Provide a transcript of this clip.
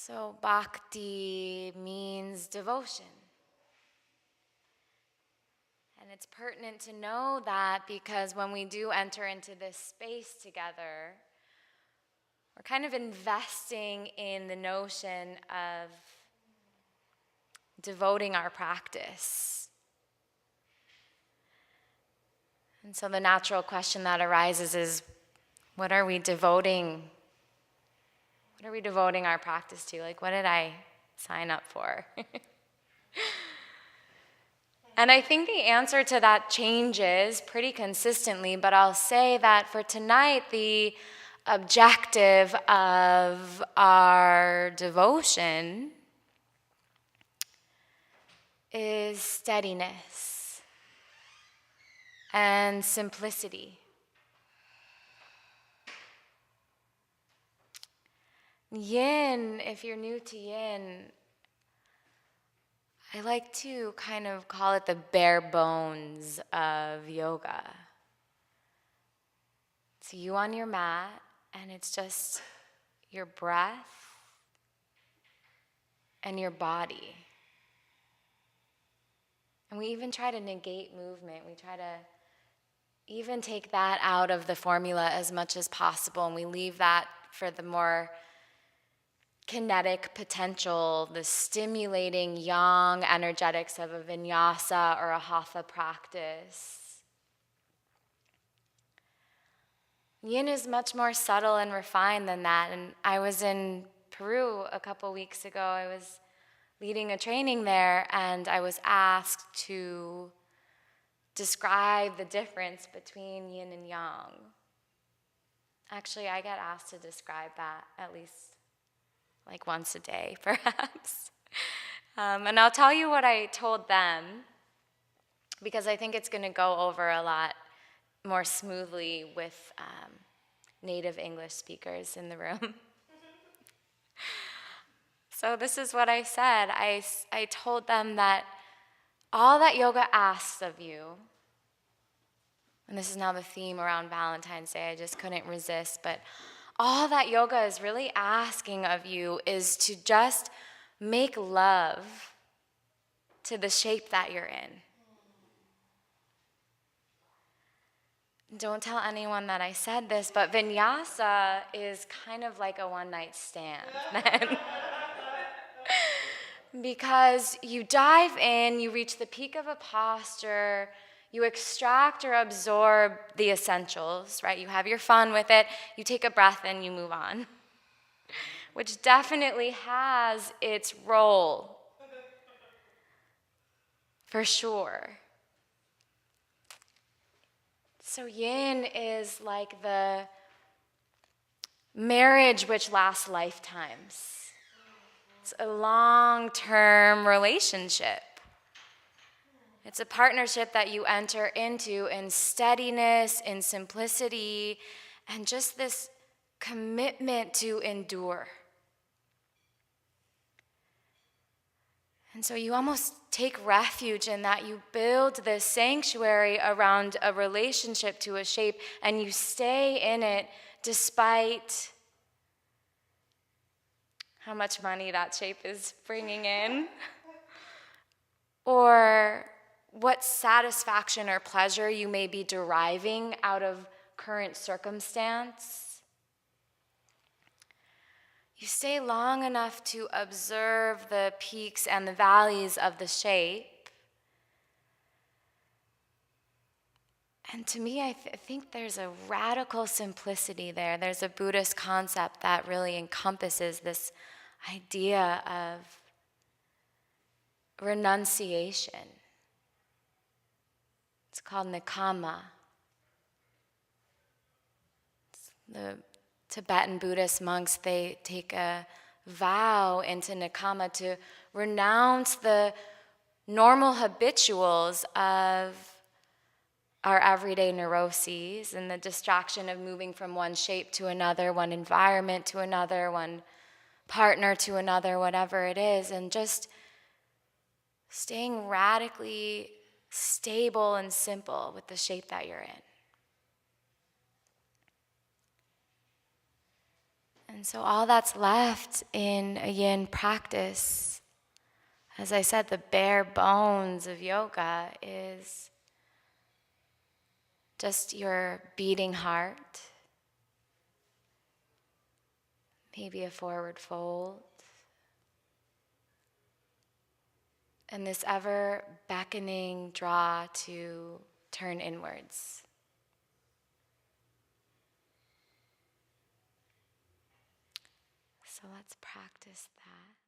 So Bhakti means devotion. And it's pertinent to know that because when we do enter into this space together, we're kind of investing in the notion of devoting our practice. And so the natural question that arises is, what are we devoting? What are we devoting our practice to? Like, what did I sign up for? And I think the answer to that changes pretty consistently, but I'll say that for tonight, the objective of our devotion is steadiness and simplicity. Yin, if you're new to Yin, I like to kind of call it the bare bones of yoga. It's you on your mat, and it's just your breath and your body. And we even try to negate movement. We try to even take that out of the formula as much as possible, and we leave that for the more kinetic potential, the stimulating yang energetics of a vinyasa or a hatha practice. Yin is much more subtle and refined than that. And I was in Peru a couple weeks ago. I was leading a training there, and I was asked to describe the difference between yin and yang. Actually, I get asked to describe that at least like once a day, perhaps. And I'll tell you what I told them, because I think it's going to go over a lot more smoothly with native English speakers in the room. So this is what I said. I told them that all that yoga asks of you, and this is now the theme around Valentine's Day, I just couldn't resist, but all that yoga is really asking of you is to just make love to the shape that you're in. Don't tell anyone that I said this, but vinyasa is kind of like a one-night stand. Because you dive in, you reach the peak of a posture, you extract or absorb the essentials, right? You have your fun with it, you take a breath and you move on, which definitely has its role, for sure. So yin is like the marriage which lasts lifetimes. It's a long-term relationship. It's a partnership that you enter into in steadiness, in simplicity, and just this commitment to endure. And so you almost take refuge in that. You build this sanctuary around a relationship to a shape, and you stay in it despite how much money that shape is bringing in, or what satisfaction or pleasure you may be deriving out of current circumstance. You stay long enough to observe the peaks and the valleys of the shape. And to me, I think there's a radical simplicity there. There's a Buddhist concept that really encompasses this idea of renunciation. It's called nikama. The Tibetan Buddhist monks, they take a vow into nikama to renounce the normal habituals of our everyday neuroses and the distraction of moving from one shape to another, one environment to another, one partner to another, whatever it is, and just staying radically stable and simple with the shape that you're in. And so all that's left in a yin practice, as I said, the bare bones of yoga is just your beating heart, maybe a forward fold, and this ever beckoning draw to turn inwards. So let's practice that.